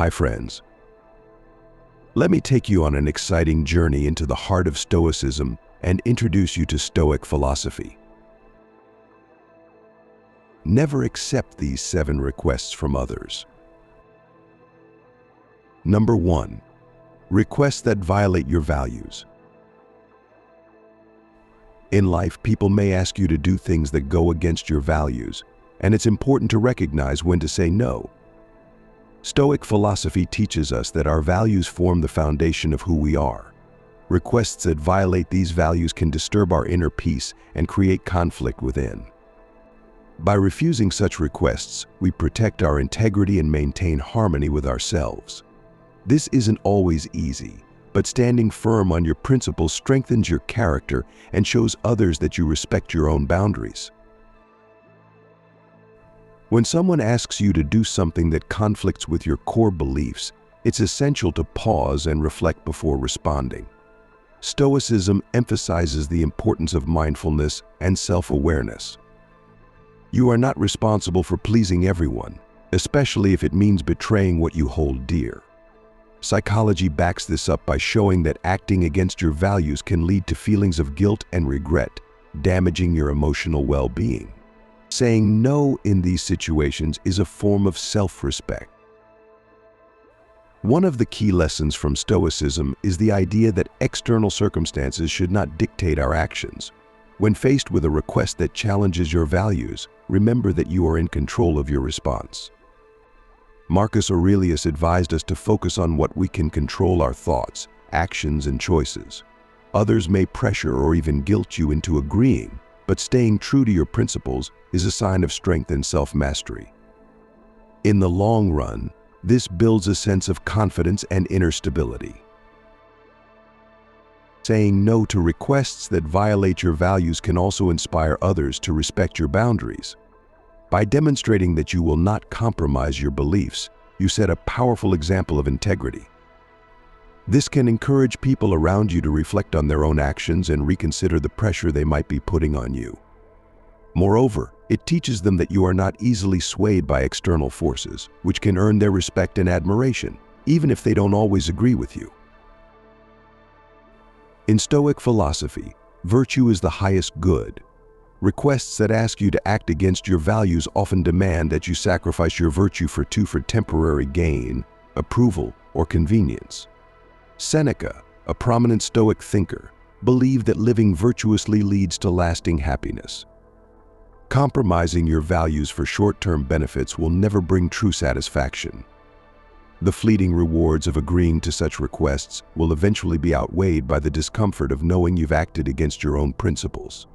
Hi friends. Let me take you on an exciting journey into the heart of Stoicism and introduce you to Stoic philosophy. Never accept these 7 requests from others. Number 1. Requests that violate your values. In life, people may ask you to do things that go against your values, and it's important to recognize when to say no. Stoic philosophy teaches us that our values form the foundation of who we are. Requests that violate these values can disturb our inner peace and create conflict within. By refusing such requests, we protect our integrity and maintain harmony with ourselves. This isn't always easy, but standing firm on your principles strengthens your character and shows others that you respect your own boundaries. When someone asks you to do something that conflicts with your core beliefs, it's essential to pause and reflect before responding. Stoicism emphasizes the importance of mindfulness and self-awareness. You are not responsible for pleasing everyone, especially if it means betraying what you hold dear. Psychology backs this up by showing that acting against your values can lead to feelings of guilt and regret, damaging your emotional well-being. Saying no in these situations is a form of self-respect. One of the key lessons from Stoicism is the idea that external circumstances should not dictate our actions. When faced with a request that challenges your values, remember that you are in control of your response. Marcus Aurelius advised us to focus on what we can control: our thoughts, actions, and choices. Others may pressure or even guilt you into agreeing, but staying true to your principles is a sign of strength and self-mastery. In the long run, this builds a sense of confidence and inner stability. Saying no to requests that violate your values can also inspire others to respect your boundaries. By demonstrating that you will not compromise your beliefs, you set a powerful example of integrity. This can encourage people around you to reflect on their own actions and reconsider the pressure they might be putting on you. Moreover, it teaches them that you are not easily swayed by external forces, which can earn their respect and admiration, even if they don't always agree with you. In Stoic philosophy, virtue is the highest good. Requests that ask you to act against your values often demand that you sacrifice your virtue for temporary gain, approval, or convenience. Seneca, a prominent Stoic thinker, believed that living virtuously leads to lasting happiness. Compromising your values for short-term benefits will never bring true satisfaction. The fleeting rewards of agreeing to such requests will eventually be outweighed by the discomfort of knowing you've acted against your own principles.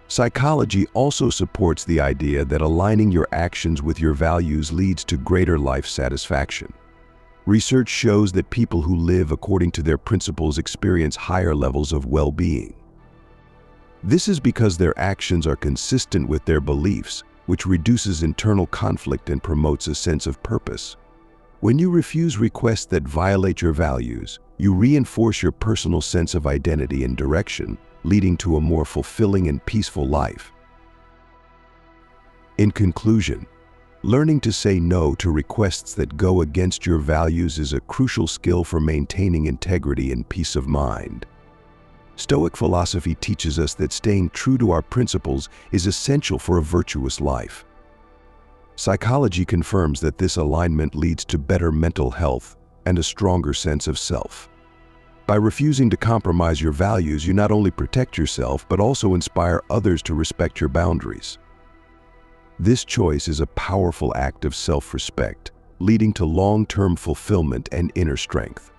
Psychology also supports the idea that aligning your actions with your values leads to greater life satisfaction. Research shows that people who live according to their principles experience higher levels of well-being. This is because their actions are consistent with their beliefs, which reduces internal conflict and promotes a sense of purpose. When you refuse requests that violate your values, you reinforce your personal sense of identity and direction, leading to a more fulfilling and peaceful life. In conclusion, learning to say no to requests that go against your values is a crucial skill for maintaining integrity and peace of mind. Stoic philosophy teaches us that staying true to our principles is essential for a virtuous life. Psychology confirms that this alignment leads to better mental health and a stronger sense of self. By refusing to compromise your values, you not only protect yourself, but also inspire others to respect your boundaries. This choice is a powerful act of self-respect, leading to long-term fulfillment and inner strength.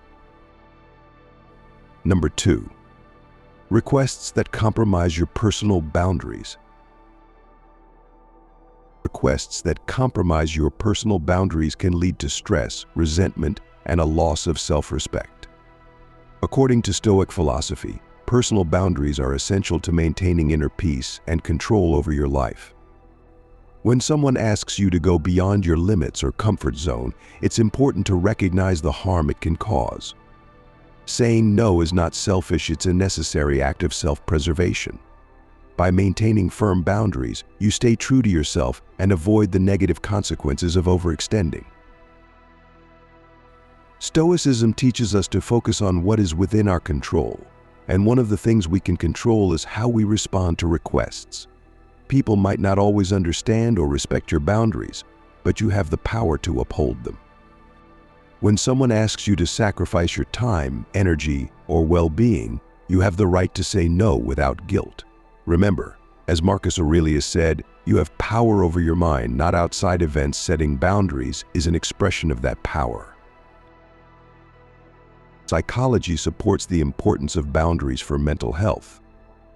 Number 2. Requests that compromise your personal boundaries. Requests that compromise your personal boundaries can lead to stress, resentment, and a loss of self-respect. According to Stoic philosophy, personal boundaries are essential to maintaining inner peace and control over your life. When someone asks you to go beyond your limits or comfort zone, it's important to recognize the harm it can cause. Saying no is not selfish, it's a necessary act of self-preservation. By maintaining firm boundaries, you stay true to yourself and avoid the negative consequences of overextending. Stoicism teaches us to focus on what is within our control, and one of the things we can control is how we respond to requests. People might not always understand or respect your boundaries, but you have the power to uphold them. When someone asks you to sacrifice your time, energy, or well-being, you have the right to say no without guilt. Remember, as Marcus Aurelius said, you have power over your mind, not outside events. Setting boundaries is an expression of that power. Psychology supports the importance of boundaries for mental health.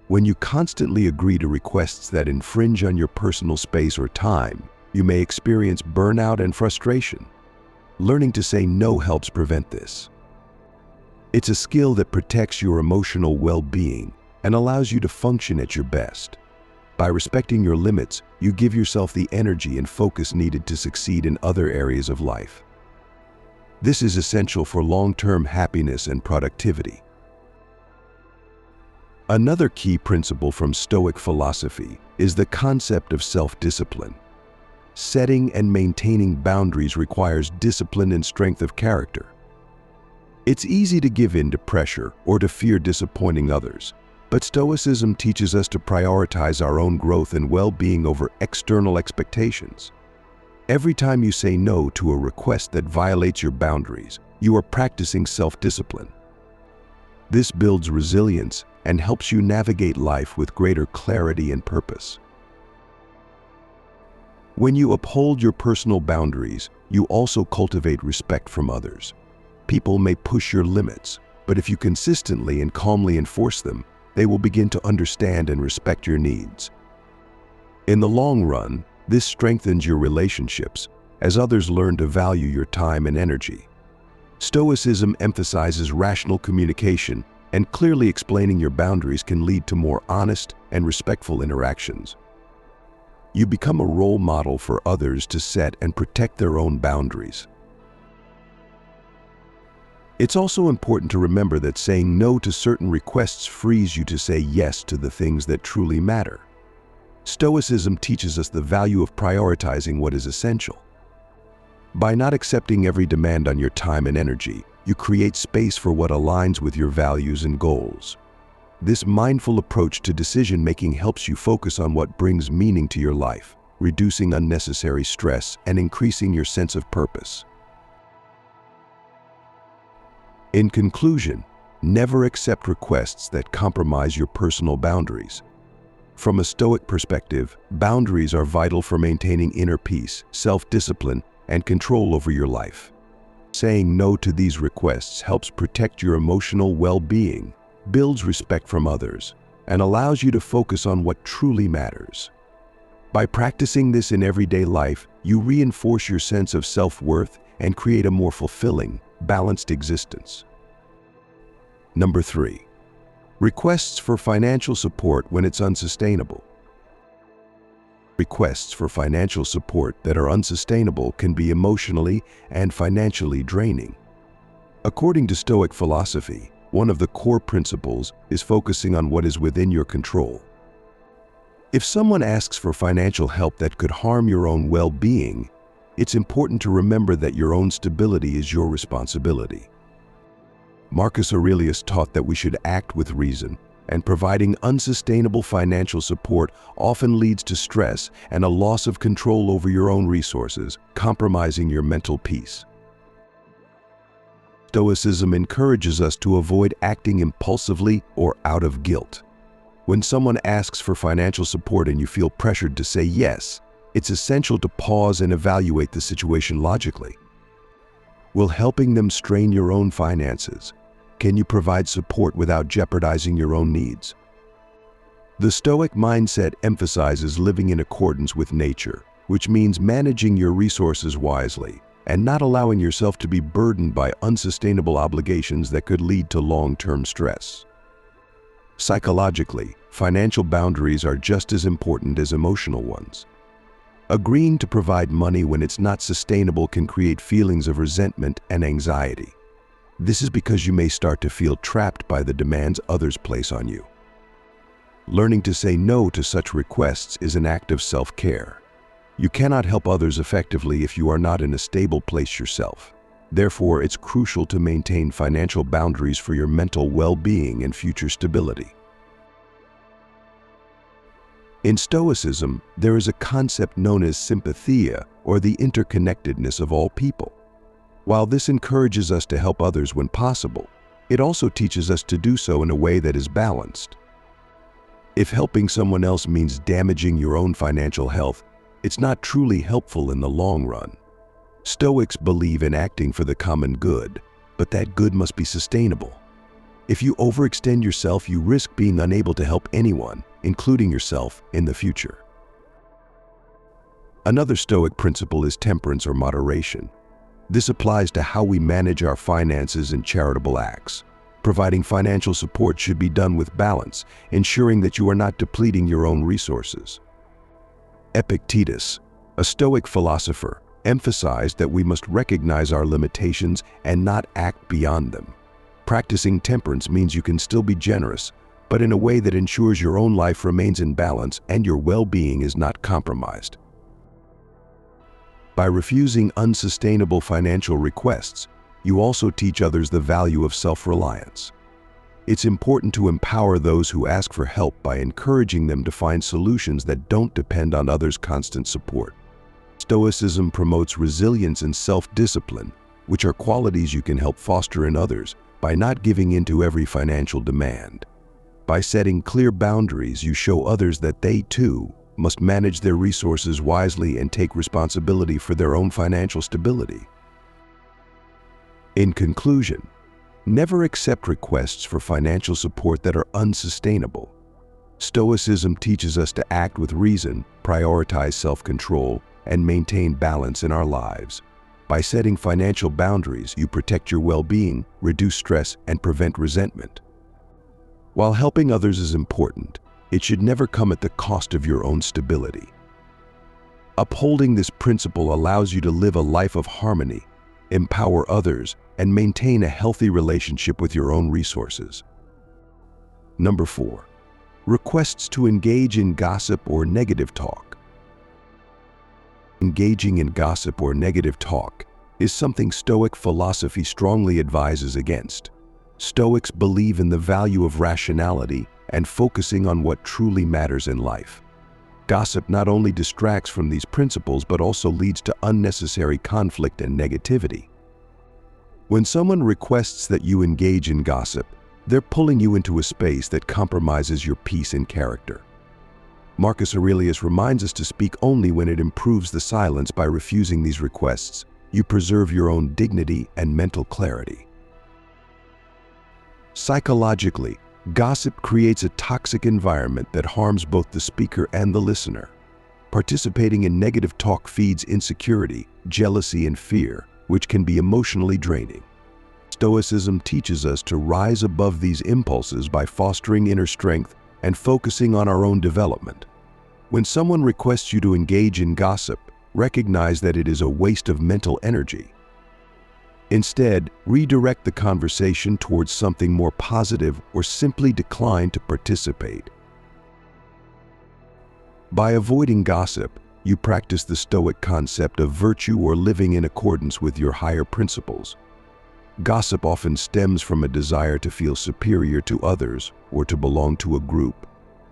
When you constantly agree to requests that infringe on your personal space or time, you may experience burnout and frustration. Learning to say no helps prevent this. It's a skill that protects your emotional well-being and allows you to function at your best. By respecting your limits, you give yourself the energy and focus needed to succeed in other areas of life. This is essential for long-term happiness and productivity. Another key principle from Stoic philosophy is the concept of self-discipline. Setting and maintaining boundaries requires discipline and strength of character. It's easy to give in to pressure or to fear disappointing others, but Stoicism teaches us to prioritize our own growth and well-being over external expectations. Every time you say no to a request that violates your boundaries, you are practicing self-discipline. This builds resilience and helps you navigate life with greater clarity and purpose. When you uphold your personal boundaries, you also cultivate respect from others. People may push your limits, but if you consistently and calmly enforce them, they will begin to understand and respect your needs. In the long run, this strengthens your relationships as others learn to value your time and energy. Stoicism emphasizes rational communication, and clearly explaining your boundaries can lead to more honest and respectful interactions. You become a role model for others to set and protect their own boundaries. It's also important to remember that saying no to certain requests frees you to say yes to the things that truly matter. Stoicism teaches us the value of prioritizing what is essential. By not accepting every demand on your time and energy, you create space for what aligns with your values and goals. This mindful approach to decision-making helps you focus on what brings meaning to your life, reducing unnecessary stress and increasing your sense of purpose. In conclusion, never accept requests that compromise your personal boundaries. From a Stoic perspective, boundaries are vital for maintaining inner peace, self-discipline, and control over your life. Saying no to these requests helps protect your emotional well-being, builds respect from others, and allows you to focus on what truly matters. By practicing this in everyday life, you reinforce your sense of self-worth and create a more fulfilling, balanced existence. Number 3. Requests for financial support when it's unsustainable. Requests for financial support that are unsustainable can be emotionally and financially draining. According to Stoic philosophy, one of the core principles is focusing on what is within your control. If someone asks for financial help that could harm your own well-being, it's important to remember that your own stability is your responsibility. Marcus Aurelius taught that we should act with reason, and providing unsustainable financial support often leads to stress and a loss of control over your own resources, compromising your mental peace. Stoicism encourages us to avoid acting impulsively or out of guilt. When someone asks for financial support and you feel pressured to say yes, it's essential to pause and evaluate the situation logically. Will helping them strain your own finances? Can you provide support without jeopardizing your own needs? The Stoic mindset emphasizes living in accordance with nature, which means managing your resources wisely and not allowing yourself to be burdened by unsustainable obligations that could lead to long-term stress. Psychologically, financial boundaries are just as important as emotional ones. Agreeing to provide money when it's not sustainable can create feelings of resentment and anxiety. This is because you may start to feel trapped by the demands others place on you. Learning to say no to such requests is an act of self-care. You cannot help others effectively if you are not in a stable place yourself. Therefore, it's crucial to maintain financial boundaries for your mental well-being and future stability. In Stoicism, there is a concept known as sympathia, or the interconnectedness of all people. While this encourages us to help others when possible, it also teaches us to do so in a way that is balanced. If helping someone else means damaging your own financial health, it's not truly helpful in the long run. Stoics believe in acting for the common good, but that good must be sustainable. If you overextend yourself, you risk being unable to help anyone, including yourself, in the future. Another Stoic principle is temperance or moderation. This applies to how we manage our finances and charitable acts. Providing financial support should be done with balance, ensuring that you are not depleting your own resources. Epictetus, a Stoic philosopher, emphasized that we must recognize our limitations and not act beyond them. Practicing temperance means you can still be generous, but in a way that ensures your own life remains in balance and your well-being is not compromised. By refusing unsustainable financial requests, you also teach others the value of self-reliance. It's important to empower those who ask for help by encouraging them to find solutions that don't depend on others' constant support. Stoicism promotes resilience and self-discipline, which are qualities you can help foster in others by not giving in to every financial demand. By setting clear boundaries, you show others that they, too, must manage their resources wisely and take responsibility for their own financial stability. In conclusion, never accept requests for financial support that are unsustainable. Stoicism teaches us to act with reason, prioritize self-control, and maintain balance in our lives. By setting financial boundaries, you protect your well-being, reduce stress, and prevent resentment. While helping others is important, it should never come at the cost of your own stability. Upholding this principle allows you to live a life of harmony, empower others, and maintain a healthy relationship with your own resources. Number 4. Requests to engage in gossip or negative talk. Engaging in gossip or negative talk is something Stoic philosophy strongly advises against. Stoics believe in the value of rationality and focusing on what truly matters in life. Gossip not only distracts from these principles but also leads to unnecessary conflict and negativity. When someone requests that you engage in gossip, they're pulling you into a space that compromises your peace and character. Marcus Aurelius reminds us to speak only when it improves the silence. By refusing these requests, you preserve your own dignity and mental clarity. Psychologically, gossip creates a toxic environment that harms both the speaker and the listener. Participating in negative talk feeds insecurity, jealousy, and fear, which can be emotionally draining. Stoicism teaches us to rise above these impulses by fostering inner strength and focusing on our own development. When someone requests you to engage in gossip, recognize that it is a waste of mental energy. Instead, redirect the conversation towards something more positive or simply decline to participate. By avoiding gossip, you practice the Stoic concept of virtue or living in accordance with your higher principles. Gossip often stems from a desire to feel superior to others or to belong to a group.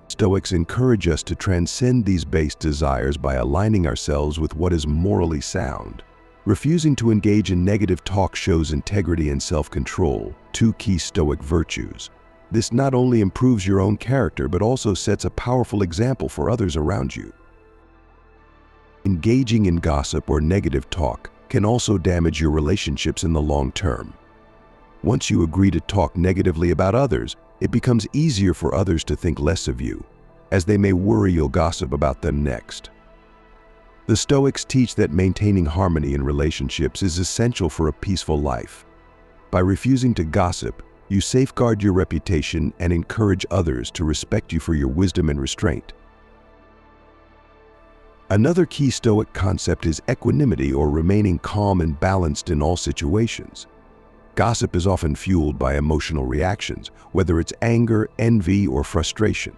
Stoics encourage us to transcend these base desires by aligning ourselves with what is morally sound. Refusing to engage in negative talk shows integrity and self-control, two key Stoic virtues. This not only improves your own character but also sets a powerful example for others around you. Engaging in gossip or negative talk can also damage your relationships in the long term. Once you agree to talk negatively about others, it becomes easier for others to think less of you, as they may worry you'll gossip about them next. The Stoics teach that maintaining harmony in relationships is essential for a peaceful life. By refusing to gossip, you safeguard your reputation and encourage others to respect you for your wisdom and restraint. Another key Stoic concept is equanimity, or remaining calm and balanced in all situations. Gossip is often fueled by emotional reactions, whether it's anger, envy, or frustration.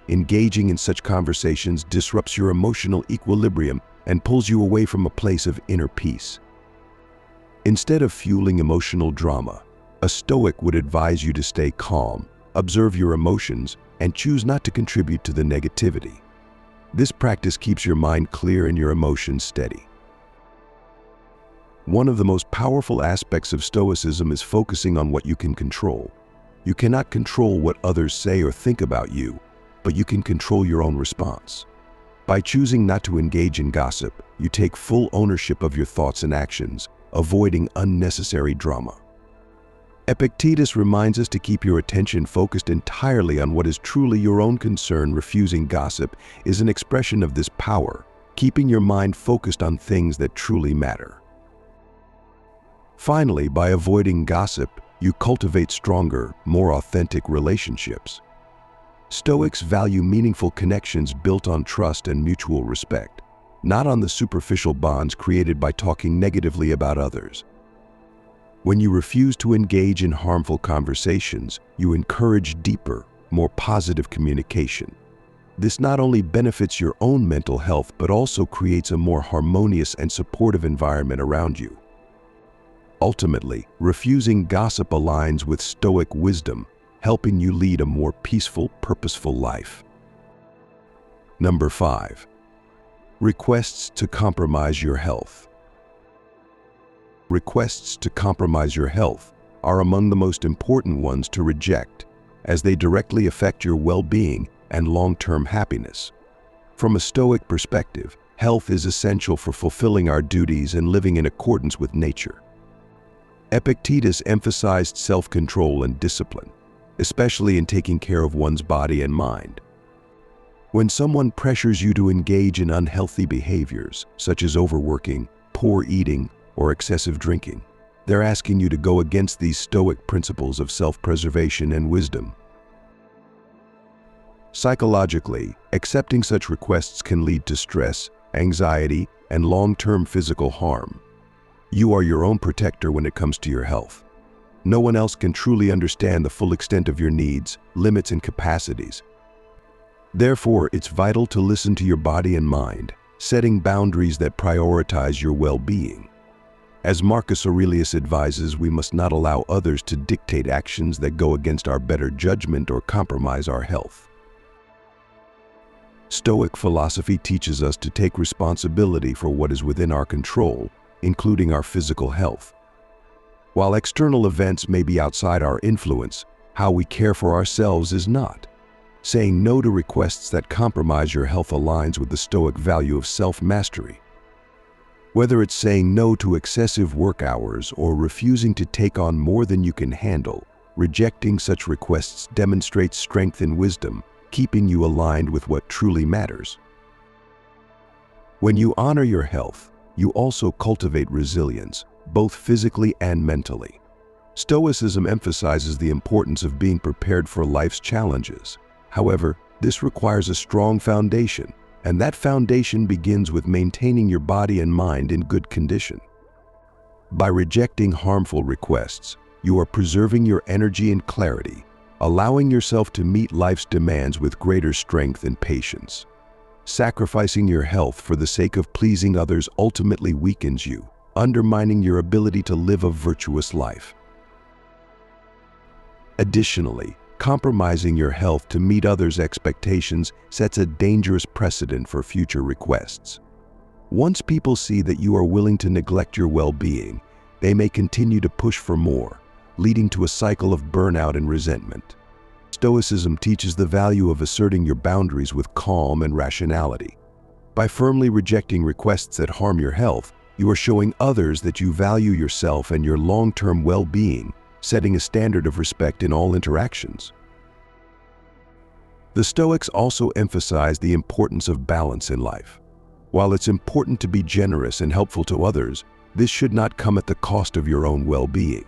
Engaging in such conversations disrupts your emotional equilibrium and pulls you away from a place of inner peace. Instead of fueling emotional drama, a Stoic would advise you to stay calm, observe your emotions, and choose not to contribute to the negativity. This practice keeps your mind clear and your emotions steady. One of the most powerful aspects of Stoicism is focusing on what you can control. You cannot control what others say or think about you, but you can control your own response. By choosing not to engage in gossip, you take full ownership of your thoughts and actions, avoiding unnecessary drama. Epictetus reminds us to keep your attention focused entirely on what is truly your own concern. Refusing gossip is an expression of this power, keeping your mind focused on things that truly matter. Finally, by avoiding gossip, you cultivate stronger, more authentic relationships. Stoics value meaningful connections built on trust and mutual respect, not on the superficial bonds created by talking negatively about others. When you refuse to engage in harmful conversations, you encourage deeper, more positive communication. This not only benefits your own mental health, but also creates a more harmonious and supportive environment around you. Ultimately, refusing gossip aligns with Stoic wisdom, helping you lead a more peaceful, purposeful life. Number 5. Requests to compromise your health. Requests to compromise your health are among the most important ones to reject, as they directly affect your well-being and long-term happiness. From a Stoic perspective, health is essential for fulfilling our duties and living in accordance with nature. Epictetus emphasized self-control and discipline, especially in taking care of one's body and mind. When someone pressures you to engage in unhealthy behaviors, such as overworking, poor eating, or excessive drinking, they're asking you to go against these Stoic principles of self-preservation and wisdom. Psychologically, accepting such requests can lead to stress, anxiety, and long-term physical harm. You are your own protector when it comes to your health. No one else can truly understand the full extent of your needs, limits, and capacities. Therefore, it's vital to listen to your body and mind, setting boundaries that prioritize your well-being. As Marcus Aurelius advises, we must not allow others to dictate actions that go against our better judgment or compromise our health. Stoic philosophy teaches us to take responsibility for what is within our control, including our physical health. While external events may be outside our influence, how we care for ourselves is not. Saying no to requests that compromise your health aligns with the Stoic value of self-mastery. Whether it's saying no to excessive work hours or refusing to take on more than you can handle, rejecting such requests demonstrates strength and wisdom, keeping you aligned with what truly matters. When you honor your health, you also cultivate resilience, both physically and mentally. Stoicism emphasizes the importance of being prepared for life's challenges. However, this requires a strong foundation, and that foundation begins with maintaining your body and mind in good condition. By rejecting harmful requests, you are preserving your energy and clarity, allowing yourself to meet life's demands with greater strength and patience. Sacrificing your health for the sake of pleasing others ultimately weakens you, undermining your ability to live a virtuous life. Additionally, compromising your health to meet others' expectations sets a dangerous precedent for future requests. Once people see that you are willing to neglect your well-being, they may continue to push for more, leading to a cycle of burnout and resentment. Stoicism teaches the value of asserting your boundaries with calm and rationality. By firmly rejecting requests that harm your health, you are showing others that you value yourself and your long-term well-being, setting a standard of respect in all interactions. The Stoics also emphasize the importance of balance in life. While it's important to be generous and helpful to others, this should not come at the cost of your own well-being.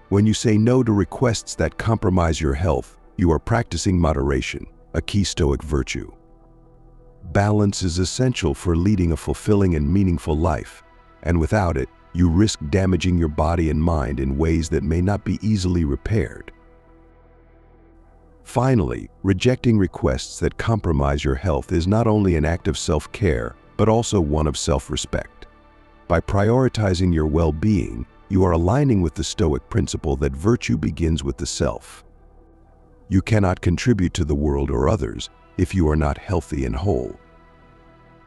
When you say no to requests that compromise your health, you are practicing moderation, a key Stoic virtue. Balance is essential for leading a fulfilling and meaningful life, and without it, you risk damaging your body and mind in ways that may not be easily repaired. Finally, rejecting requests that compromise your health is not only an act of self-care, but also one of self-respect. By prioritizing your well-being, you are aligning with the Stoic principle that virtue begins with the self. You cannot contribute to the world or others if you are not healthy and whole.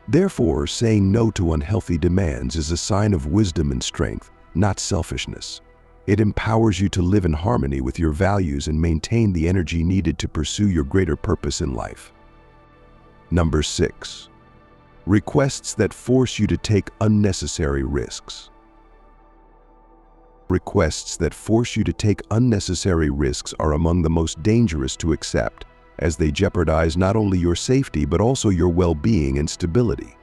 Therefore, saying no to unhealthy demands is a sign of wisdom and strength, not selfishness. It empowers you to live in harmony with your values and maintain the energy needed to pursue your greater purpose in life. Number 6. Requests that force you to take unnecessary risks. Requests that force you to take unnecessary risks are among the most dangerous to accept, as they jeopardize not only your safety but also your well-being and stability.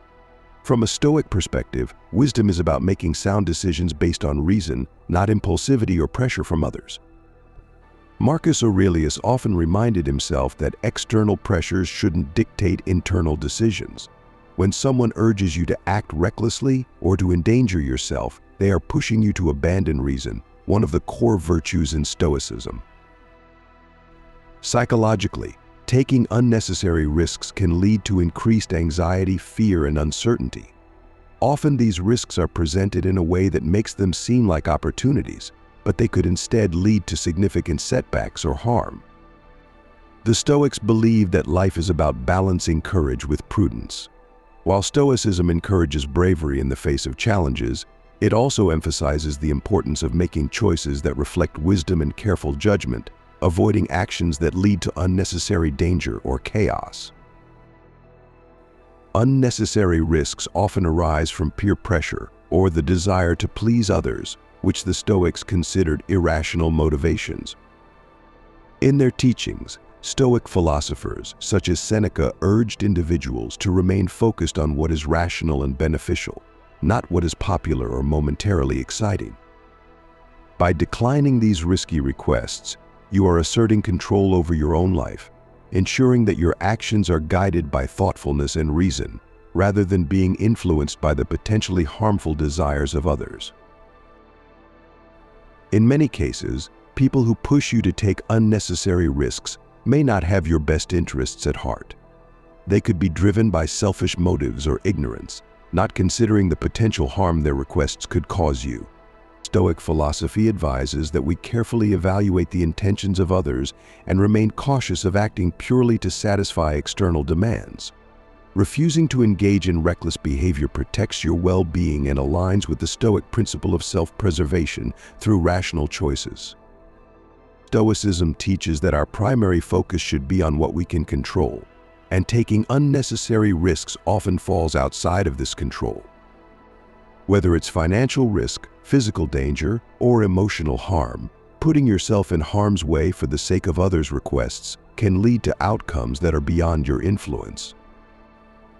From a Stoic perspective, wisdom is about making sound decisions based on reason, not impulsivity or pressure from others. Marcus Aurelius often reminded himself that external pressures shouldn't dictate internal decisions. When someone urges you to act recklessly or to endanger yourself, they are pushing you to abandon reason, one of the core virtues in Stoicism. Psychologically, taking unnecessary risks can lead to increased anxiety, fear, and uncertainty. Often these risks are presented in a way that makes them seem like opportunities, but they could instead lead to significant setbacks or harm. The Stoics believe that life is about balancing courage with prudence. While Stoicism encourages bravery in the face of challenges, it also emphasizes the importance of making choices that reflect wisdom and careful judgment, avoiding actions that lead to unnecessary danger or chaos. Unnecessary risks often arise from peer pressure or the desire to please others, which the Stoics considered irrational motivations. In their teachings, Stoic philosophers such as Seneca urged individuals to remain focused on what is rational and beneficial, not what is popular or momentarily exciting. By declining these risky requests, you are asserting control over your own life, ensuring that your actions are guided by thoughtfulness and reason, rather than being influenced by the potentially harmful desires of others. In many cases, people who push you to take unnecessary risks may not have your best interests at heart. They could be driven by selfish motives or ignorance, not considering the potential harm their requests could cause you. Stoic philosophy advises that we carefully evaluate the intentions of others and remain cautious of acting purely to satisfy external demands. Refusing to engage in reckless behavior protects your well-being and aligns with the Stoic principle of self-preservation through rational choices. Stoicism teaches that our primary focus should be on what we can control, and taking unnecessary risks often falls outside of this control. Whether it's financial risk, physical danger, or emotional harm, putting yourself in harm's way for the sake of others' requests can lead to outcomes that are beyond your influence.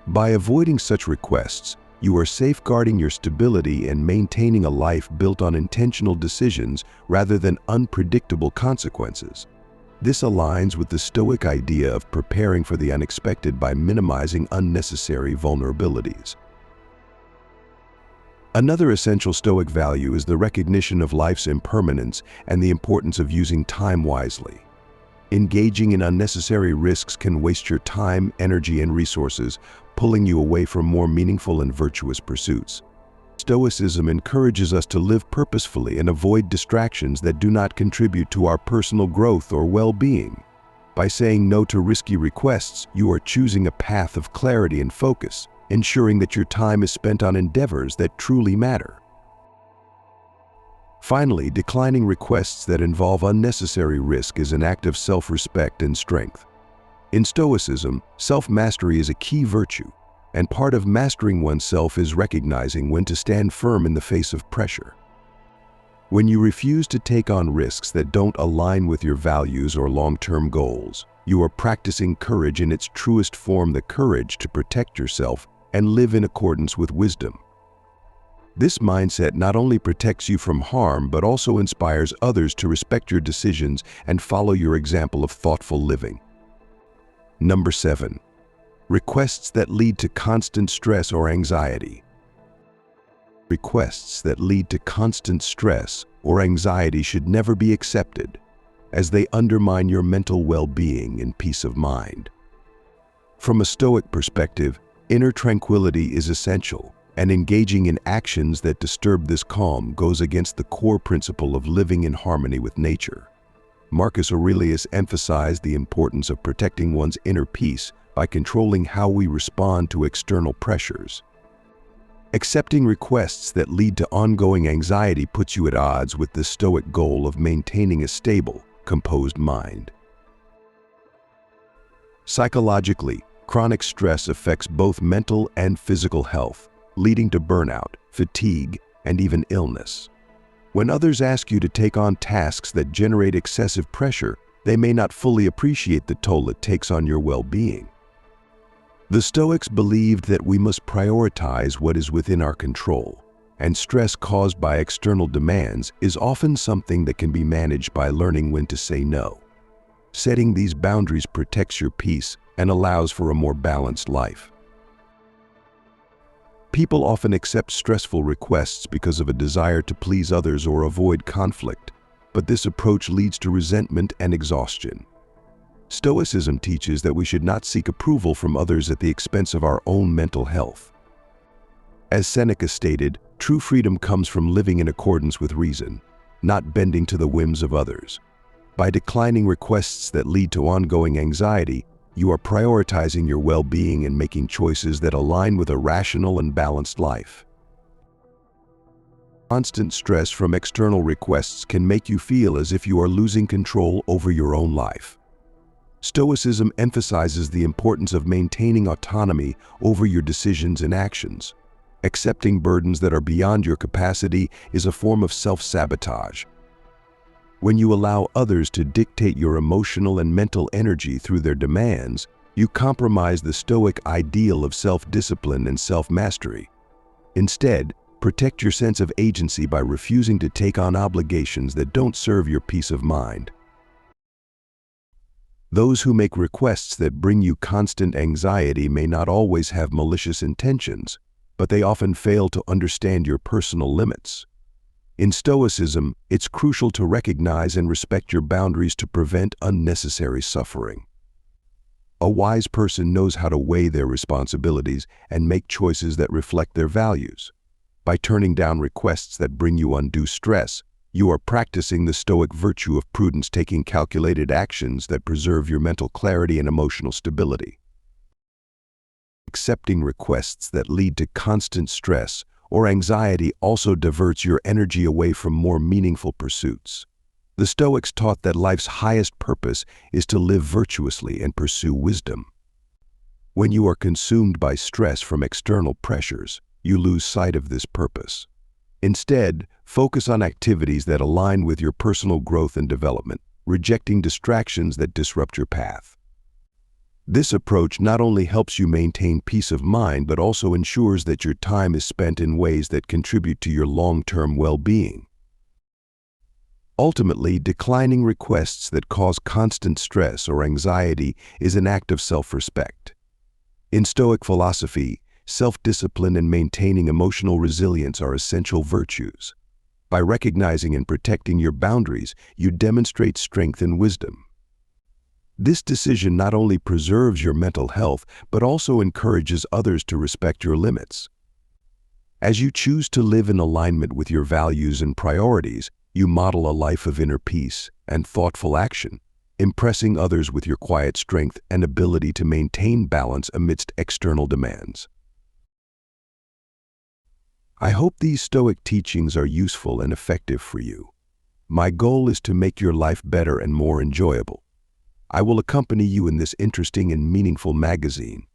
By avoiding such requests, you are safeguarding your stability and maintaining a life built on intentional decisions rather than unpredictable consequences. This aligns with the Stoic idea of preparing for the unexpected by minimizing unnecessary vulnerabilities. Another essential Stoic value is the recognition of life's impermanence and the importance of using time wisely. Engaging in unnecessary risks can waste your time, energy, and resources, pulling you away from more meaningful and virtuous pursuits. Stoicism encourages us to live purposefully and avoid distractions that do not contribute to our personal growth or well-being. By saying no to risky requests, you are choosing a path of clarity and focus, ensuring that your time is spent on endeavors that truly matter. Finally, declining requests that involve unnecessary risk is an act of self-respect and strength. In Stoicism, self-mastery is a key virtue, and part of mastering oneself is recognizing when to stand firm in the face of pressure. When you refuse to take on risks that don't align with your values or long-term goals, you are practicing courage in its truest form, the courage to protect yourself and live in accordance with wisdom. This mindset not only protects you from harm, but also inspires others to respect your decisions and follow your example of thoughtful living. Number 7. Requests that lead to constant stress or anxiety. Requests that lead to constant stress or anxiety should never be accepted, as they undermine your mental well-being and peace of mind. From a Stoic perspective, inner tranquility is essential, and engaging in actions that disturb this calm goes against the core principle of living in harmony with nature. Marcus Aurelius emphasized the importance of protecting one's inner peace by controlling how we respond to external pressures. Accepting requests that lead to ongoing anxiety puts you at odds with the Stoic goal of maintaining a stable, composed mind. Psychologically, chronic stress affects both mental and physical health, leading to burnout, fatigue, and even illness. When others ask you to take on tasks that generate excessive pressure, they may not fully appreciate the toll it takes on your well-being. The Stoics believed that we must prioritize what is within our control, and stress caused by external demands is often something that can be managed by learning when to say no. Setting these boundaries protects your peace and allows for a more balanced life. People often accept stressful requests because of a desire to please others or avoid conflict, but this approach leads to resentment and exhaustion. Stoicism teaches that we should not seek approval from others at the expense of our own mental health. As Seneca stated, true freedom comes from living in accordance with reason, not bending to the whims of others. By declining requests that lead to ongoing anxiety, you are prioritizing your well-being and making choices that align with a rational and balanced life. Constant stress from external requests can make you feel as if you are losing control over your own life. Stoicism emphasizes the importance of maintaining autonomy over your decisions and actions. Accepting burdens that are beyond your capacity is a form of self-sabotage. When you allow others to dictate your emotional and mental energy through their demands, you compromise the Stoic ideal of self-discipline and self-mastery. Instead, protect your sense of agency by refusing to take on obligations that don't serve your peace of mind. Those who make requests that bring you constant anxiety may not always have malicious intentions, but they often fail to understand your personal limits. In Stoicism, it's crucial to recognize and respect your boundaries to prevent unnecessary suffering. A wise person knows how to weigh their responsibilities and make choices that reflect their values. By turning down requests that bring you undue stress, you are practicing the Stoic virtue of prudence, taking calculated actions that preserve your mental clarity and emotional stability. Accepting requests that lead to constant stress or anxiety also diverts your energy away from more meaningful pursuits. The Stoics taught that life's highest purpose is to live virtuously and pursue wisdom. When you are consumed by stress from external pressures, you lose sight of this purpose. Instead, focus on activities that align with your personal growth and development, rejecting distractions that disrupt your path. This approach not only helps you maintain peace of mind, but also ensures that your time is spent in ways that contribute to your long-term well-being. Ultimately, declining requests that cause constant stress or anxiety is an act of self-respect. In Stoic philosophy, self-discipline and maintaining emotional resilience are essential virtues. By recognizing and protecting your boundaries, you demonstrate strength and wisdom. This decision not only preserves your mental health, but also encourages others to respect your limits. As you choose to live in alignment with your values and priorities, you model a life of inner peace and thoughtful action, impressing others with your quiet strength and ability to maintain balance amidst external demands. I hope these Stoic teachings are useful and effective for you. My goal is to make your life better and more enjoyable. I will accompany you in this interesting and meaningful magazine,